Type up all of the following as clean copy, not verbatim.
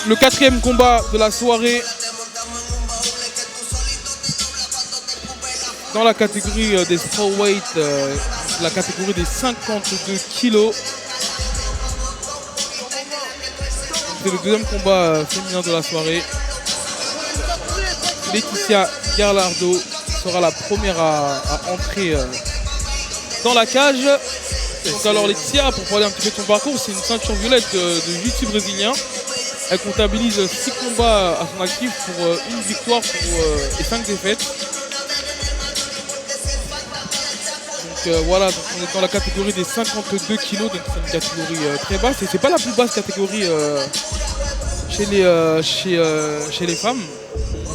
Le quatrième combat de la soirée dans la catégorie des strawweight, la catégorie des 52 kilos. C'est le deuxième combat féminin de la soirée. Laetitia Gallardo sera la première à entrer dans la cage. Donc alors Laetitia, pour parler un petit peu de son parcours, c'est une ceinture violette de jiu-jitsu brésilien. Elle comptabilise 6 combats à son actif pour une victoire et 5 défaites. Donc voilà, donc on est dans la catégorie des 52 kilos, donc c'est une catégorie très basse. Et c'est pas la plus basse catégorie chez les femmes.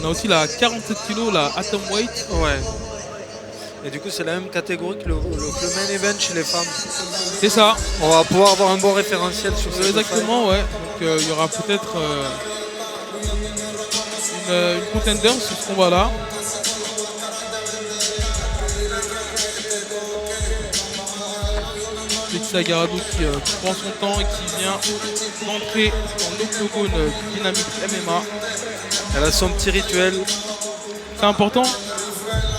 On a aussi la 47 kg, la atomweight. Ouais. Et du coup, c'est la même catégorie que le main event chez les femmes. C'est ça. On va pouvoir avoir un bon référentiel sur ça. Exactement, ouais. Donc il y aura peut-être une contender sur ce combat-là. Laetitia Gallardo qui prend son temps et qui vient d'entrer dans l'octogone Dynamic MMA. Elle a son petit rituel. C'est important?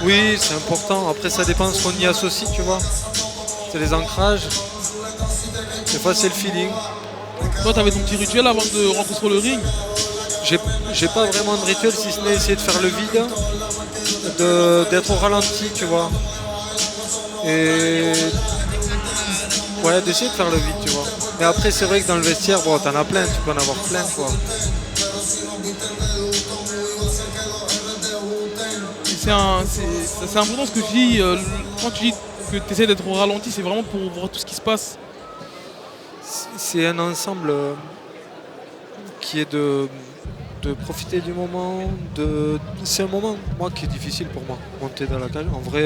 Oui, c'est important. Après, ça dépend de ce qu'on y associe, tu vois. C'est les ancrages. Des fois, c'est le feeling. Toi, t'avais ton petit rituel avant de rentrer sur le ring? J'ai pas vraiment de rituel, si ce n'est essayer de faire le vide, d'être au ralenti, tu vois. Et ouais, d'essayer de faire le vide, tu vois. Mais après, c'est vrai que dans le vestiaire, bon, t'en as plein, tu peux en avoir plein, quoi. C'est important ce que tu dis. Quand tu dis que tu essaies d'être au ralenti, c'est vraiment pour voir tout ce qui se passe. C'est un ensemble qui est de profiter du moment. C'est un moment, moi, qui est difficile pour moi, monter dans la cage. En vrai,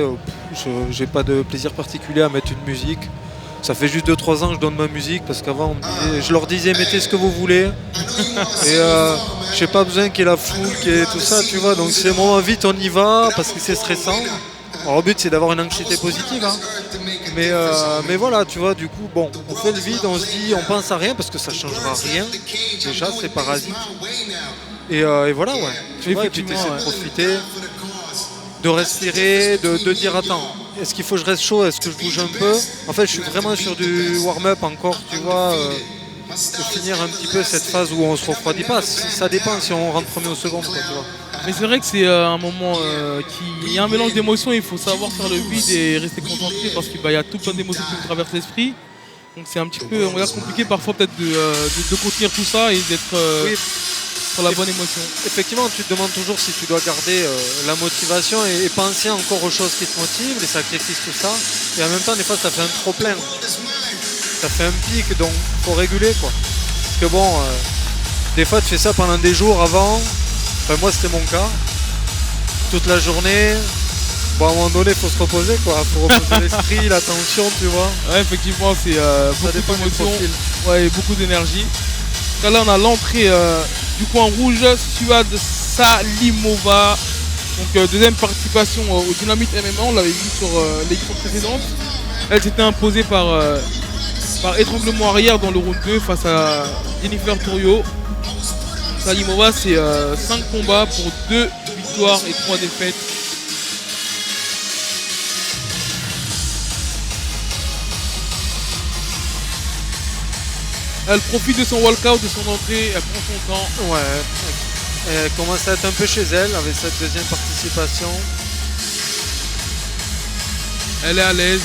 j'ai pas de plaisir particulier à mettre une musique. Ça fait juste 2-3 ans que je donne ma musique parce qu'avant je leur disais mettez ce que vous voulez et j'ai pas besoin qu'il y ait la foule, qu'il y ait tout ça, tu vois. Donc c'est un moment vite on y va parce que c'est stressant. Alors, le but c'est d'avoir une anxiété positive, hein. Mais voilà, tu vois, du coup bon, on fait le vide, on se dit, on pense à rien parce que ça changera rien. Déjà c'est parasite. Et voilà, ouais. Tu vois, et puis tu essaies de profiter, de respirer, de dire attends. Est-ce qu'il faut que je reste chaud? Est-ce que je bouge un peu? En fait, je suis vraiment sur du warm-up encore, tu vois, de finir un petit peu cette phase où on se refroidit pas. Ça dépend si on rentre premier ou second, quoi, tu vois. Mais c'est vrai que c'est un moment il y a un mélange d'émotions, il faut savoir faire le vide et rester concentré parce qu'il y a tout plein d'émotions qui nous traversent l'esprit. Donc c'est un petit peu, on va dire, compliqué parfois peut-être de contenir tout ça et d'être sur la bonne émotion. Effectivement, tu te demandes toujours si tu dois garder la motivation et penser encore aux choses qui te motivent, les sacrifices, tout ça. Et en même temps, des fois, ça fait un trop plein. Ça fait un pic, donc il faut réguler, quoi. Parce que bon, des fois, tu fais ça pendant des jours avant. Enfin, moi, c'était mon cas. Toute la journée. Bon, à un moment donné, il faut se reposer, quoi. Il faut reposer l'esprit, l'attention, tu vois. Ouais, effectivement, c'est beaucoup d'émotions, ouais, et beaucoup d'énergie. Là, on a l'entrée du coin rouge, Suad Salimova. Donc, deuxième participation au Dynamite MMA. On l'avait vu sur l'édition précédente. Elle s'était imposée par étranglement arrière dans le round 2 face à Jennifer Torrio. Salimova, c'est 5 combats pour 2 victoires et 3 défaites. Elle profite de son walkout, de son entrée, elle prend son temps. Ouais, elle commence à être un peu chez elle avec cette deuxième participation. Elle est à l'aise.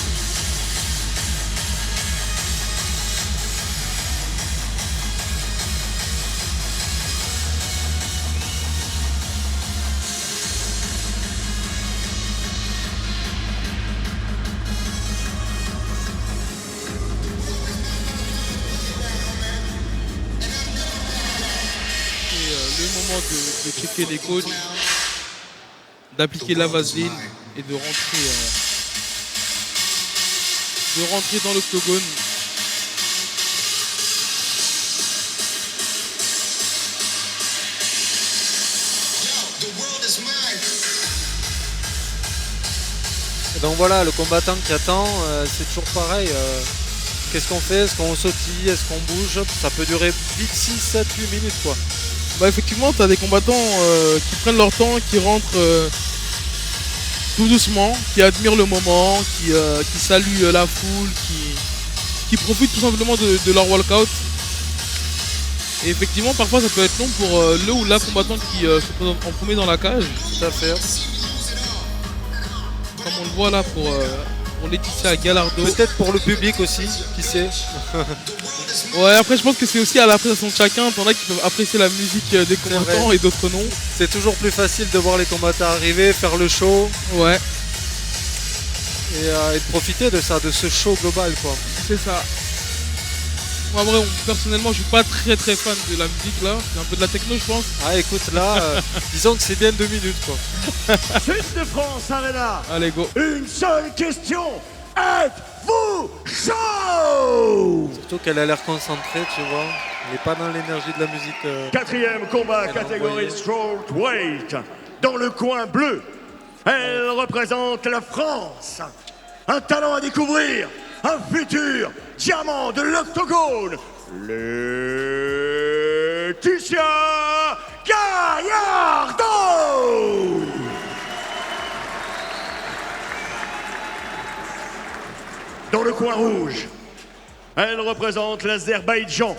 De checker les coachs, d'appliquer la vaseline et de rentrer dans l'octogone. Et donc voilà, le combattant qui attend, c'est toujours pareil. Qu'est-ce qu'on fait? Est-ce qu'on sautille? Est-ce qu'on bouge? Ça peut durer vite 6, 7, 8 minutes, quoi. Bah effectivement, tu as des combattants qui prennent leur temps, qui rentrent tout doucement, qui admirent le moment, qui saluent la foule, qui profitent tout simplement de leur walkout. Et effectivement, parfois ça peut être long pour le ou la combattante qui se présente en premier dans la cage. Tout à fait. Comme on le voit là pour Laetitia Gallardo. Peut-être pour le public aussi, qui sait. Ouais, après je pense que c'est aussi à l'appréciation de chacun. T'en as qui peuvent apprécier la musique des combattants et d'autres non. C'est toujours plus facile de voir les combattants arriver, faire le show. Ouais. Et de profiter de ça, de ce show global quoi. C'est ça. Moi, vrai, personnellement, je suis pas très fan de la musique là. C'est un peu de la techno, je pense. Ah, écoute, là, disons que c'est bien 2 minutes quoi. Sud de France Arena. Allez, go. Une seule question. Êtes-vous chaud? Surtout qu'elle a l'air concentrée, tu vois. Elle n'est pas dans l'énergie de la musique. Quatrième combat catégorie strawweight. Dans le coin bleu, elle représente la France. Un talent à découvrir. Un futur diamant de l'octogone. Laetitia Gallardo. Dans le coin rouge, elle représente l'Azerbaïdjan.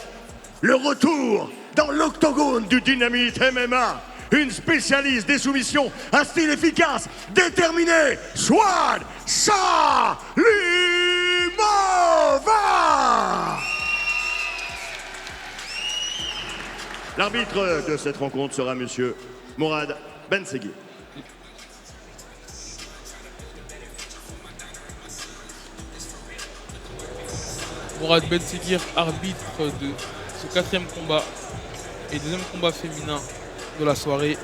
Le retour dans l'octogone du Dynamite MMA. Une spécialiste des soumissions, un style efficace, déterminé, Swad Salimova. L'arbitre de cette rencontre sera monsieur Mourad Benseguir. Mourad Benseguir, arbitre de ce 4e combat et 2e combat féminin de la soirée.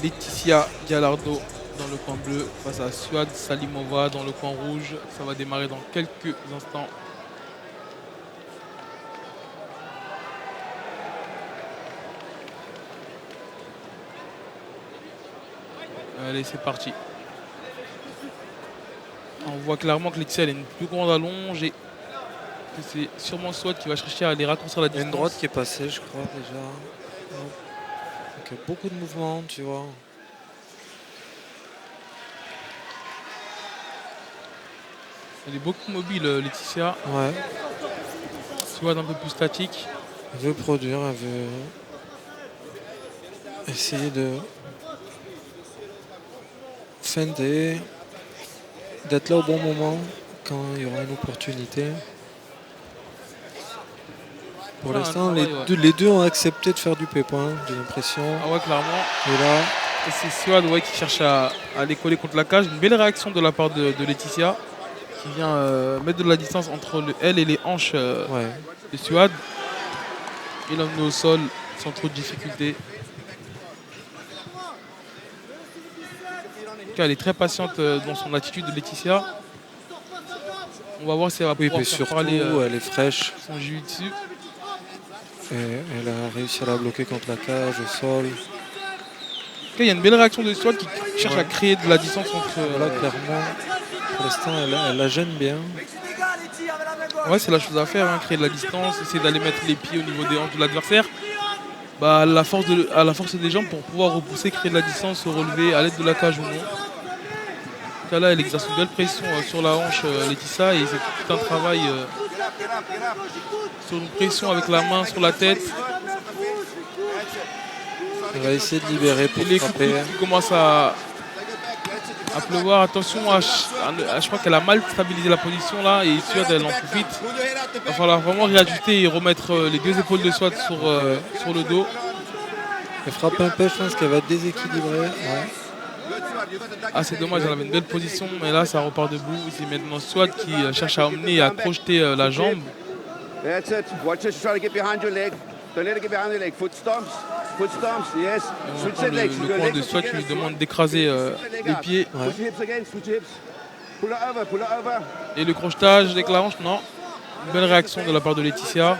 Laetitia Gallardo dans le coin bleu face à Suad Salimova dans le coin rouge. Ça va démarrer dans quelques instants. Allez, c'est parti. On voit clairement que Laetitia elle a une plus grande allonge et que c'est sûrement Suad qui va chercher à aller raccourcir la Il y a distance. une droite qui est passée, je crois, déjà. Donc, il y a beaucoup de mouvements, tu vois. Elle est beaucoup mobile, Laetitia. Ouais. Suad un peu plus statique. Elle veut produire, elle veut essayer de feinter, d'être là au bon moment quand il y aura une opportunité. Pour l'instant, les deux ont accepté de faire du pépin, j'ai l'impression. Ah ouais, clairement. Et là, Et c'est Suad qui cherche à aller coller contre la cage. Une belle réaction de la part de Laetitia qui vient mettre de la distance entre elle et les hanches ouais. de Suad. Et l'emmener au sol sans trop de difficultés. En tout cas, elle est très patiente dans son attitude de Laetitia. On va voir si elle va pouvoir mais faire surtout, parler elle est fraîche. son jiu-jitsu. Et elle a réussi à la bloquer contre la cage, au sol. Il y a une belle réaction de Suad qui cherche à créer de la distance entre... Là, clairement, pour l'instant, elle la gêne bien. Ouais, c'est la chose à faire, hein, créer de la distance, essayer d'aller mettre les pieds au niveau des hanches de l'adversaire. Bah, à la force des jambes pour pouvoir repousser, créer de la distance, se relever à l'aide de la cage ou non. En tout cas, là, elle exerce une belle pression sur la hanche, Laetitia, et c'est tout un travail sur une pression avec la main sur la tête. Elle va essayer de libérer pour Et les coups frapper. qui commencent à pleuvoir. Attention, je crois qu'elle a mal stabilisé la position là et Suad elle en profite. Il va falloir vraiment réajuster et remettre les deux épaules de Suad sur le dos. Elle frappe un peu, je pense qu'elle va déséquilibrer. Ouais. Ah, c'est dommage, elle avait une belle position, mais là ça repart debout. C'est maintenant Suad qui cherche à emmener et à crocheter la jambe. That's it. Watch it. Try to get behind your leg. Don't let it get behind your leg. Foot stomps. Foot stomps. Yes. On Switch entend that leg. le coin de Suad qui lui demande d'écraser les pieds. Push your hips again. Switch your hips. Pull it over. Pull it over. Et le crochetage avec la hanche, non. Une belle réaction de la part de Laetitia.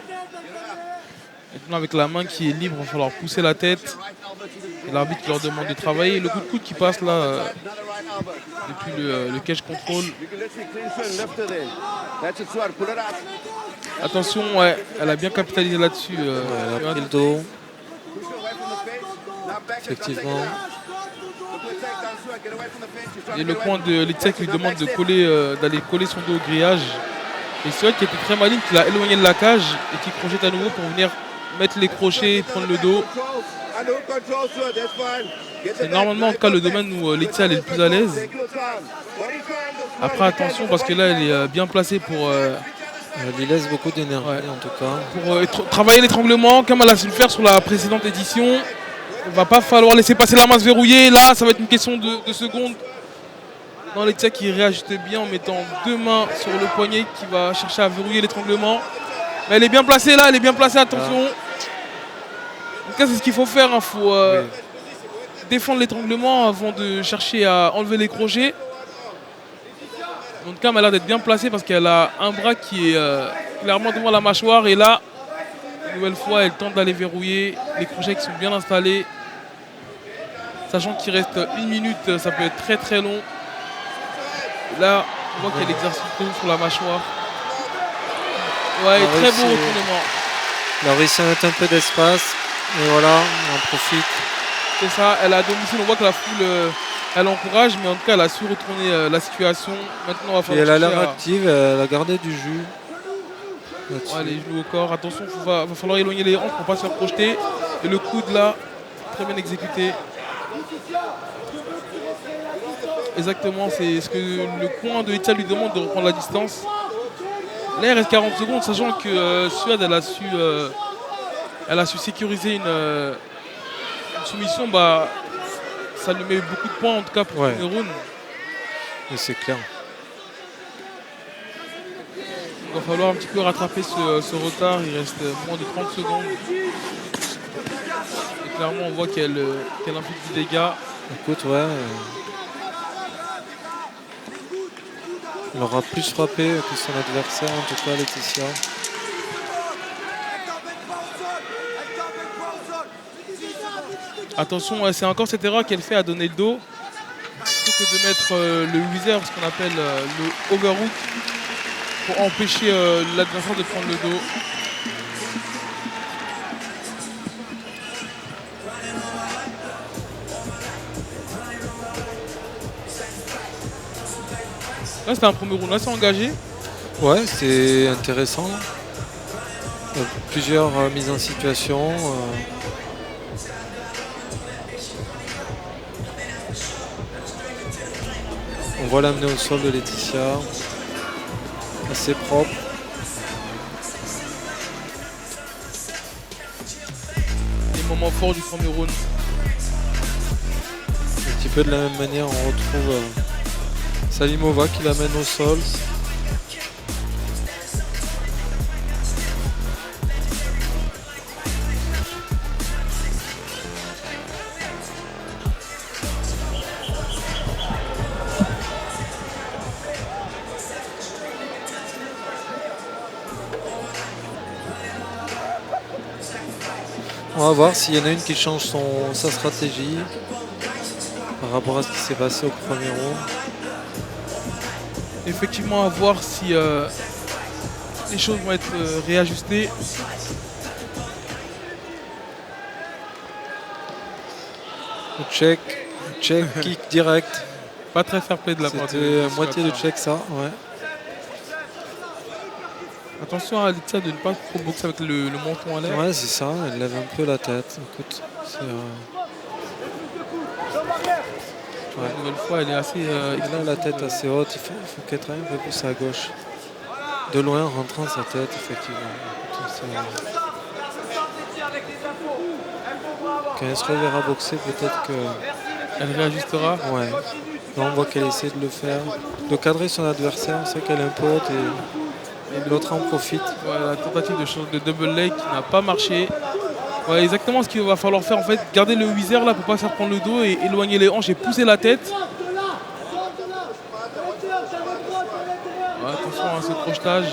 Maintenant avec la main qui est libre, il va falloir pousser la tête. Et l'arbitre qui leur demande de travailler. Et le coup de coude qui passe là depuis le cage control. You can literally clinch and lift it there. That's it, Swad. Pull it up. Attention, ouais, elle a bien capitalisé là-dessus. Elle a pris le dos. Effectivement. Et le coin de Laetitia qui lui demande de d'aller coller son dos au grillage. Et c'est vrai qu'il était très maligne, qu'il a éloigné de la cage et qui projette à nouveau pour venir mettre les crochets, prendre le dos. C'est normalement en tout cas le domaine où Laetitia elle est le plus à l'aise. Après attention parce que là elle est bien placée pour... Elle lui laisse beaucoup d'énergie en tout cas. Pour travailler l'étranglement comme elle a su le faire sur la précédente édition. Il va pas falloir laisser passer la masse verrouillée. Là ça va être une question de secondes. Non, Laetitia qui réajuste bien en mettant 2 mains sur le poignet qui va chercher à verrouiller l'étranglement. Mais elle est bien placée là, elle est bien placée, attention. En tout cas c'est ce qu'il faut faire, il faut défendre l'étranglement avant de chercher à enlever les crochets. En tout cas elle a l'air d'être bien placée parce qu'elle a un bras qui est clairement devant la mâchoire. Et là, une nouvelle fois, elle tente d'aller verrouiller les crochets qui sont bien installés. Sachant qu'il reste 1 minute, ça peut être très très long. Là, on voit qu'elle exerce une sur la mâchoire. Ouais, très beau retournement. Elle a réussi à mettre un peu d'espace. Et voilà, on en profite. C'est ça, elle a à domicile, on voit que la foule, elle encourage, mais en tout cas, elle a su retourner la situation. Maintenant, on va falloir. Et elle a l'air active, elle a gardé du jus. Ouais, les genoux au corps, attention, il va falloir éloigner les hanches pour ne pas se faire projeter. Et le coude là, très bien exécuté. Exactement, c'est ce que le coin de Laetitia lui demande de reprendre la distance. Là, il reste 40 secondes, sachant que Suède, elle a su sécuriser une soumission. Bah, ça lui met beaucoup de points, en tout cas pour le round. Et c'est clair. Il va falloir un petit peu rattraper ce retard. Il reste moins de 30 secondes. Et clairement, on voit qu'elle inflige du dégât. Écoute, elle aura plus frappé que son adversaire, en tout cas Laetitia. Attention, c'est encore cette erreur qu'elle fait à donner le dos. Plutôt que de mettre le whizzer, ce qu'on appelle le overhook, pour empêcher l'adversaire de prendre le dos. Là, c'était un premier round assez engagé. Ouais, c'est intéressant. Plusieurs mises en situation. On voit l'amener au sol de Laetitia. Assez propre. Les moments forts du premier round. Un petit peu de la même manière, on retrouve Salimova qui l'amène au sol. On va voir s'il y en a une qui change sa stratégie par rapport à ce qui s'est passé au premier round. Effectivement, à voir si les choses vont être réajustées. Check, kick direct. Pas très fair play de la part de C'était moitié de check ça, ouais. Attention à Laetitia de ne pas trop boxer avec le menton à l'air. Ouais, c'est ça, elle lève un peu la tête. Écoute, c'est... Une nouvelle fois, elle est assez... elle a la tête assez haute, il faut qu'elle travaille un peu plus à gauche. De loin, en rentrant sa tête, effectivement. Écoute, quand elle se reverra boxer, peut-être que... Elle réajustera. Ouais. Là, on voit qu'elle essaie de le faire, de cadrer son adversaire. C'est vrai qu'elle est un peu haute et l'autre en profite. Ouais, la tentative de double leg qui n'a pas marché. Ouais, exactement ce qu'il va falloir faire en fait, garder le whizzer là pour pas faire prendre le dos et éloigner les hanches et pousser la tête. Ouais, attention à ce crochetage.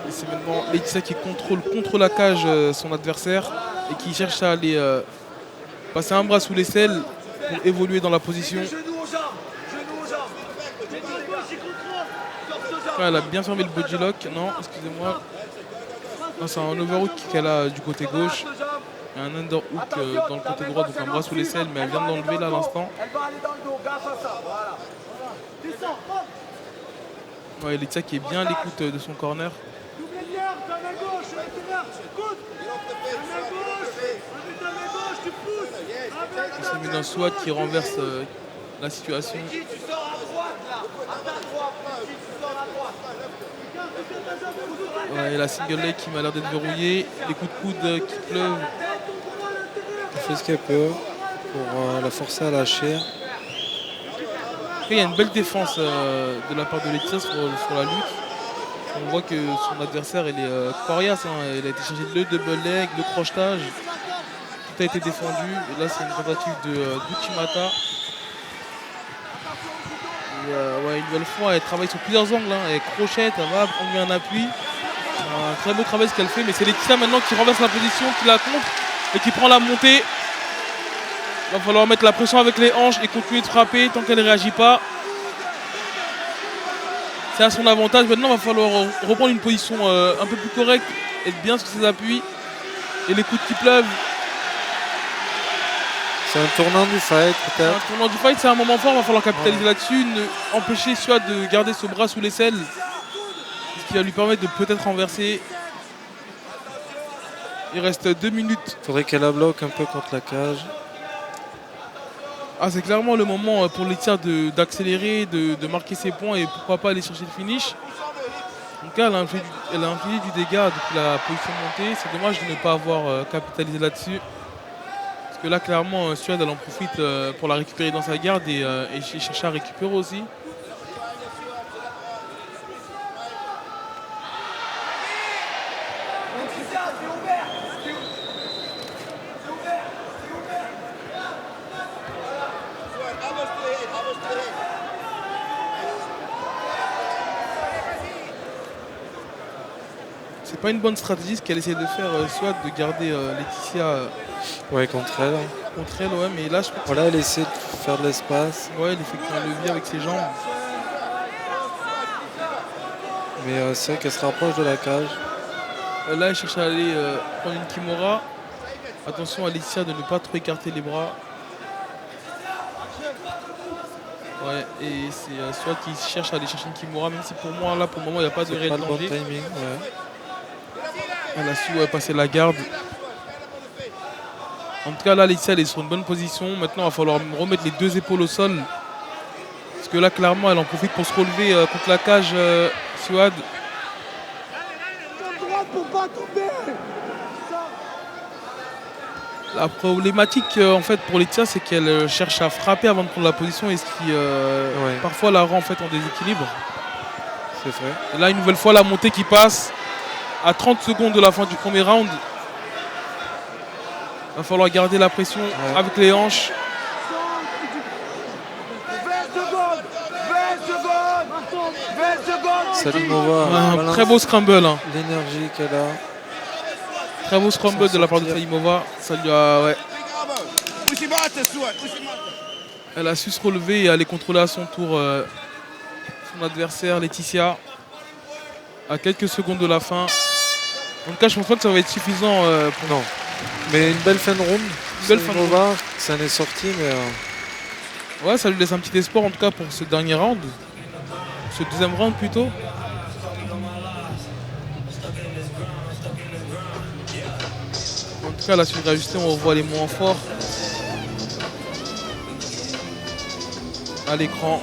Et c'est maintenant Laetitia qui contrôle contre la cage son adversaire et qui cherche à aller passer un bras sous l'aisselle pour évoluer dans la position. cas, elle a bien fermé le body lock. Non, excusez-moi. Non, c'est un overhook qu'elle a du côté gauche. Et un underhook dans le côté droit, donc un bras sous l'aisselle, mais elle vient de l'enlever là à l'instant. Ouais, Laetitia qui est bien à l'écoute de son corner. C'est mis d'un SWAT qui renverse la situation. Ouais, et la single leg qui m'a l'air d'être verrouillée. Les coups de coude qui pleuvent. Elle fait ce qu'elle peut pour la forcer à lâcher. Après, il y a une belle défense de la part de Laetitia sur la lutte. On voit que son adversaire, elle est coriace. Hein. Elle a été chercher le double leg, le crochetage. Tout a été défendu. Et là, c'est une tentative d'Uchimata. Ouais, une nouvelle fois, elle travaille sur plusieurs angles. Hein. Elle crochette, elle va prendre un appui. Un très beau travail ce qu'elle fait. Mais c'est Laetitia maintenant qui renverse la position, qui la contre et qui prend la montée. Il va falloir mettre la pression avec les hanches et continuer de frapper tant qu'elle ne réagit pas. C'est à son avantage. Maintenant, il va falloir reprendre une position un peu plus correcte, être bien sur ses appuis. Et les coups qui pleuvent. C'est un tournant du fight peut-être. Un tournant du fight, c'est un moment fort, il va falloir capitaliser là-dessus. Empêcher Suad de garder ce bras sous l'aisselle. Ce qui va lui permettre de peut-être renverser. Il reste 2 minutes. Il faudrait qu'elle la bloque un peu contre la cage. Ah, c'est clairement le moment pour Laetitia d'accélérer, de marquer ses points et pourquoi pas aller chercher le finish. Donc là, elle a infligé du dégât depuis la position montée. C'est dommage de ne pas avoir capitalisé là-dessus. Parce que là, clairement, Suad, elle en profite pour la récupérer dans sa garde et chercher à récupérer aussi. C'est pas une bonne stratégie ce qu'elle essaie de faire, soit de garder Laetitia Ouais, contre elle. contre elle, ouais, mais là je pense Voilà, elle essaie de faire de l'espace. ouais, elle effectue un levier avec ses jambes. Mais c'est vrai qu'elle se rapproche de la cage. Là elle cherche à aller prendre une Kimura. Attention à Laetitia de ne pas trop écarter les bras. Ouais, et c'est soit qui cherche à aller chercher une Kimura, même si pour moi là pour le moment il n'y a pas de C'est réel pas le bon danger. timing. Ouais. Elle a su passer la garde. En tout cas là Laetitia elle est sur une bonne position. Maintenant il va falloir remettre les deux épaules au sol. Parce que là clairement elle en profite pour se relever contre la cage Suad. La problématique en fait pour Laetitia c'est qu'elle cherche à frapper avant de prendre la position et ce qui parfois la rend en fait en déséquilibre. C'est vrai. Et là une nouvelle fois la montée qui passe à 30 secondes de la fin du premier round. Il va falloir garder la pression avec les hanches. 20 secondes. Salimova, Très beau scramble. Hein. l'énergie qu'elle a. Très beau scramble de la part de Salimova. Ça lui a, ouais. Elle a su se relever et aller contrôler à son tour son adversaire Laetitia. À quelques secondes de la fin. En tout cas, je pense pas que ça va être suffisant pour... Non. Mais une belle fin de round. Belle fin de Salimova, ça en est sorti, mais Ouais, ça lui laisse un petit espoir en tout cas pour ce dernier round. Ce deuxième round plutôt. En tout cas, là, sur le réajusté, on revoit les moments forts à l'écran.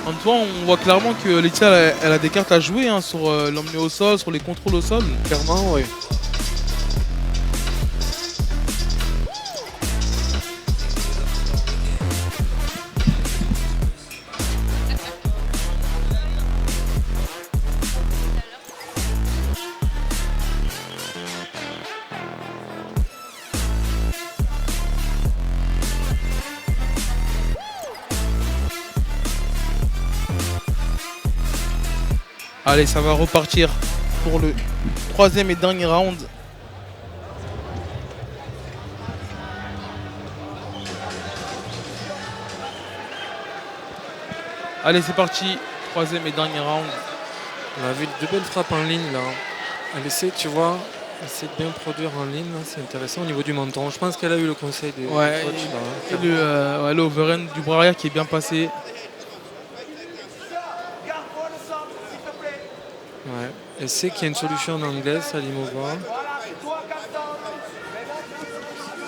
En tout cas, on voit clairement que Laetitia elle a des cartes à jouer hein, sur l'emmener au sol, sur les contrôles au sol. clairement, oui. Allez, ça va repartir pour le troisième et dernier round. Allez, c'est parti. Troisième et dernier round. On a vu de belles frappes en ligne là. Elle essaie, tu vois, essaie de bien produire en ligne. C'est intéressant au niveau du menton. Je pense qu'elle a eu le conseil des Ouais, coachs là. et le overhand du bras arrière qui est bien passé. Ouais. Elle sait qu'il y a une solution en anglais, Salimova.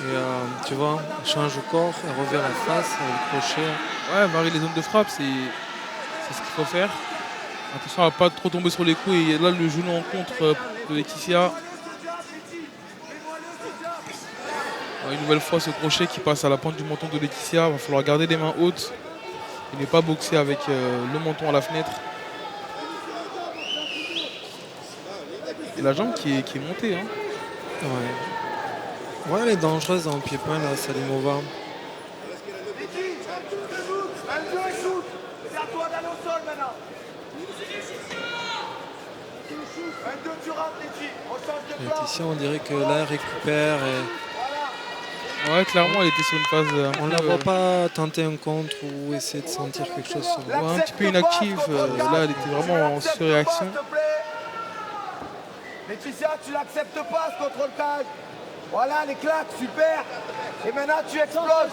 Et tu vois, elle change au corps, elle revient la face, elle crochet. Ouais, varier les zones de frappe, c'est ce qu'il faut faire. Attention à pas trop tomber sur les coups. Et là, le genou en contre de Laetitia. Une nouvelle fois, ce crochet qui passe à la pointe du menton de Laetitia. Il va falloir garder les mains hautes et ne pas boxer avec le menton à la fenêtre. Et la jambe qui est montée. Hein. Ouais. Ouais, elle est dangereuse en pied-point là, Salimova. Laetitia, on dirait que là, elle récupère. Et... Ouais, clairement, elle était sur une phase. On ne la voit pas tenter un contre ou essayer de sentir quelque chose. Ouais, un petit peu inactive. Là, elle était vraiment en surréaction. Laetitia, tu l'acceptes pas ce contrôle-cage. Voilà, les claques, super. Et maintenant, tu exploses.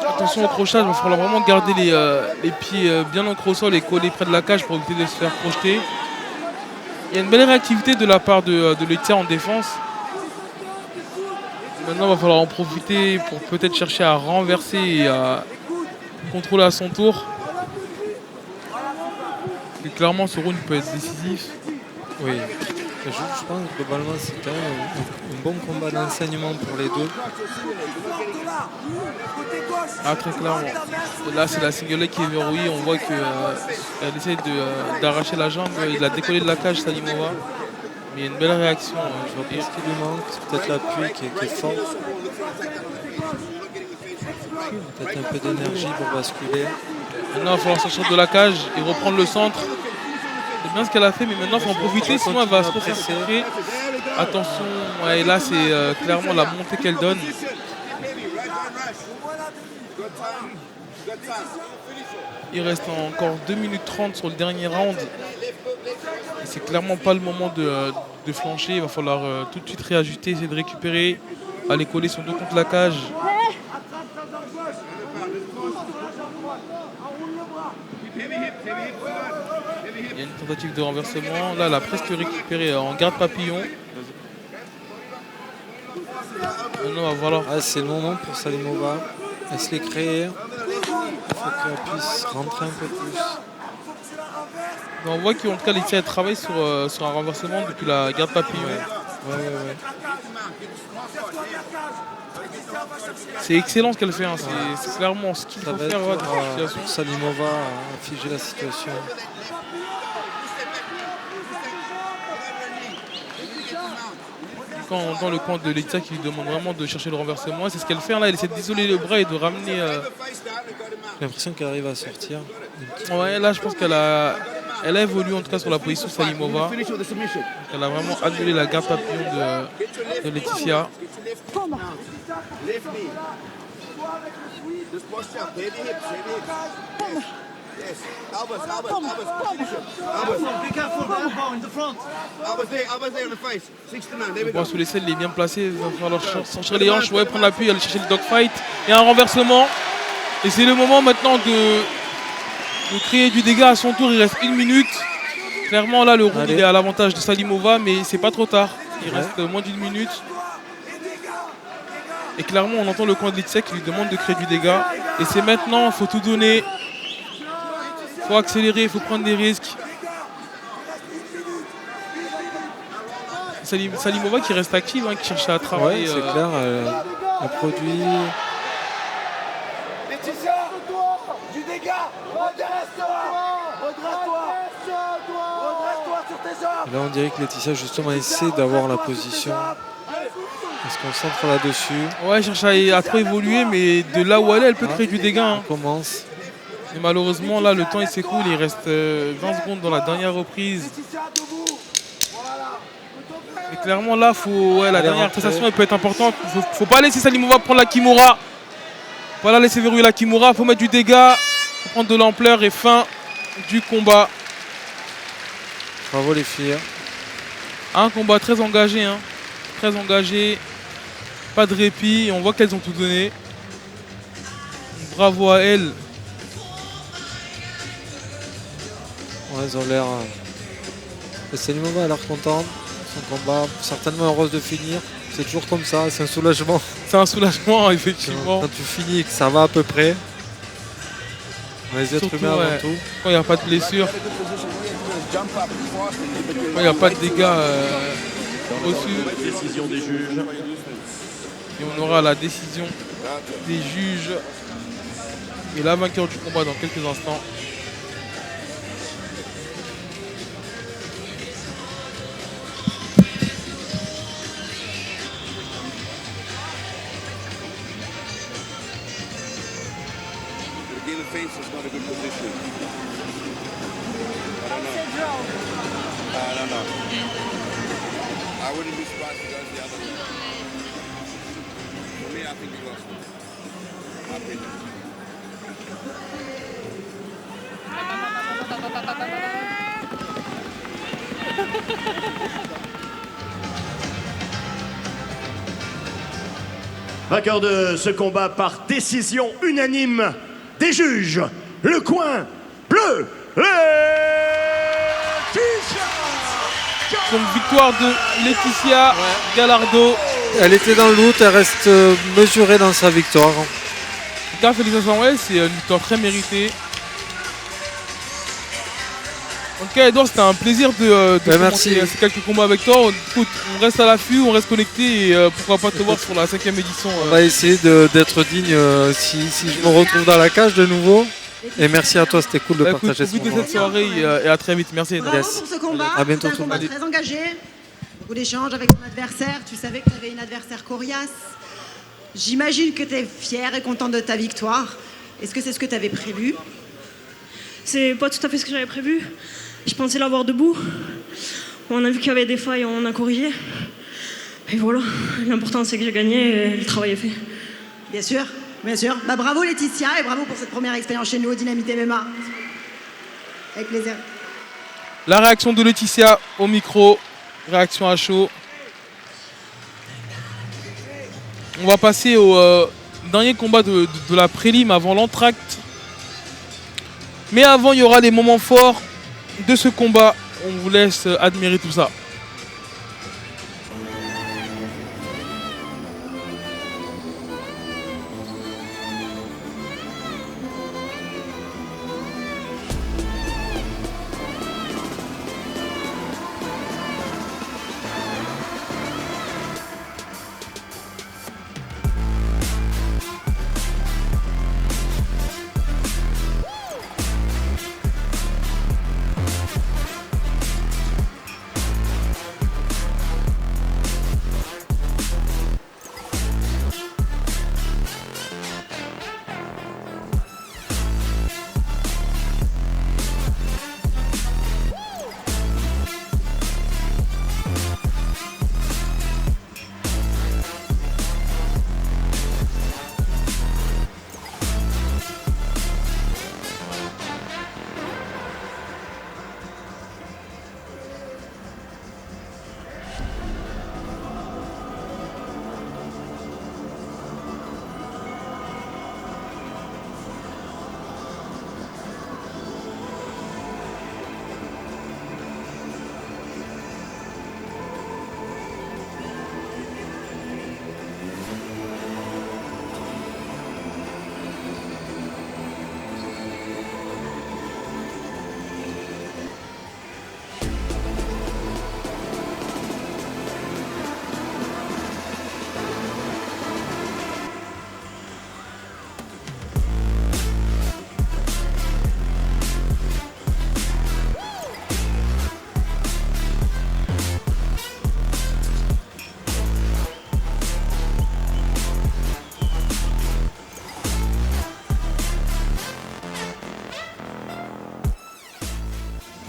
Attention au crochet, il va falloir vraiment garder les pieds bien ancrés au sol et coller près de la cage pour éviter de se faire projeter. Il y a une belle réactivité de la part de Laetitia en défense. Maintenant, il va falloir en profiter pour peut-être chercher à renverser et à contrôler à son tour. Et clairement, ce round peut être décisif. Oui. Je pense que globalement, c'est quand même un bon combat d'enseignement pour les deux. Ah, très clairement. Et là, c'est la single leg qui est verrouillée. On voit qu'elle essaie d'arracher la jambe et de la décoller de la cage, Salimova. Mais il y a une belle réaction. Je vois pas ce qui lui manque. C'est peut-être l'appui qui est fort. Peut-être un peu d'énergie pour basculer. Maintenant, il va falloir sortir de la cage et reprendre le centre. C'est bien ce qu'elle a fait, mais maintenant il faut en profiter, sinon elle va se refaire serrer. Attention, ouais, là c'est clairement la montée qu'elle donne. Il reste encore 2 minutes 30 sur le dernier round. Et c'est clairement pas le moment de flancher. Il va falloir tout de suite réajuster, essayer de récupérer, aller coller son dos contre la cage. Il y a une tentative de renversement. Là, elle a presque récupéré en garde papillon. Maintenant, voilà. Ah, c'est le moment pour Salimova. Elle se l'est créée. Il faut qu'elle puisse rentrer un peu plus. Mais on voit qu'en tout cas, Laetitia travaille sur un renversement depuis la garde papillon. Ouais. C'est excellent ce qu'elle fait. Hein. C'est clairement ce qu'il faut faire dans cette situation. Salimova a figé la situation. Quand on entend le coin de Laetitia qui lui demande vraiment de chercher le renversement, c'est ce qu'elle fait là. Elle essaie d'isoler le bras et de ramener. J'ai l'impression qu'elle arrive à sortir. Ouais, là je pense qu'elle a évolué en tout cas sur la position de Salimova. Elle a vraiment annulé la garde papillon de Laetitia. Le bras sous les selles, il est bien placé. Il va falloir sortir les hanches, ouais, prendre l'appui, aller chercher le dogfight. Et un renversement. Et c'est le moment maintenant de créer du dégât à son tour. Il reste 1 minute. Clairement, là, le round il est à l'avantage de Salimova, mais c'est pas trop tard. Il reste moins d'1 minute. Et clairement, on entend le coin de Laetitia qui lui demande de créer du dégât. Et c'est maintenant, il faut tout donner. Il faut accélérer, il faut prendre des risques. Salimova qui reste active, hein, qui cherche à travailler. Ouais, c'est clair, elle produit. Laetitia, du dégât. Redresse-toi sur tes jambes. Et là, on dirait que Laetitia, justement, essaie d'avoir la position. Elle se concentre là-dessus. Ouais, elle cherche à trop évoluer, mais de là où elle peut créer du dégât. Hein. On commence. Mais malheureusement, là, le temps il s'écoule. Il reste 20 secondes dans la dernière reprise. Et clairement, là, la dernière prestation elle peut être importante. Faut pas laisser Salimova prendre la Kimura. Faut pas la laisser verrouiller la Kimura. Faut mettre du dégât. pour prendre de l'ampleur et fin du combat. Bravo les filles. Un combat très engagé, hein. Très engagé. Pas de répit. Et on voit qu'elles ont tout donné. Bravo à elles. Ouais, elles ont l'air. Salimova a l'air contente. Son combat, certainement heureuse de finir. C'est toujours comme ça, c'est un soulagement. C'est un soulagement, effectivement. Quand tu finis et que ça va à peu près. Les êtres Surtout, humains avant ouais, tout. quand il n'y a pas de blessure, quand il n'y a pas de dégâts reçus. Décision des juges. Et on aura la décision des juges et la vainqueur du combat dans quelques instants. Face is not a good position. I don't know. I wouldn't be surprised if it goes the other way. For me, I think he lost it. My opinion. Vainqueur de ce combat par décision unanime des juges, le coin bleu, Laetitia. Donc victoire de Laetitia Gallardo. Elle était dans le doute, elle reste mesurée dans sa victoire. En tout cas, félicitations, ouais, c'est une victoire très méritée. En tout cas, Edouard, c'était un plaisir de merci. ces quelques combats avec toi. Écoute, on reste à l'affût, on reste connecté et pourquoi pas te voir sur la 5e édition. On va essayer d'être digne si je me retrouve dans la cage de nouveau. Et merci à toi, c'était cool de partager ce Profite de moment. cette soirée et à très vite. Merci Edouard. Bravo pour ce combat. À bientôt C'était un tout le combat monde. très engagé. Beaucoup d'échanges avec ton adversaire. Tu savais que tu avais une adversaire coriace. J'imagine que tu es fier et content de ta victoire. Est-ce que c'est ce que tu avais prévu? C'est pas tout à fait ce que j'avais prévu. Je pensais l'avoir debout. On a vu qu'il y avait des failles, on a corrigé. Et voilà, l'important c'est que j'ai gagné et le travail est fait. Bien sûr, bien sûr. Bah, bravo Laetitia et bravo pour cette première expérience chez nous au Dynamite MMA. Avec plaisir. La réaction de Laetitia au micro. Réaction à chaud. On va passer au dernier combat de la prélim avant l'entracte. Mais avant, il y aura les moments forts de ce combat. On vous laisse admirer tout ça.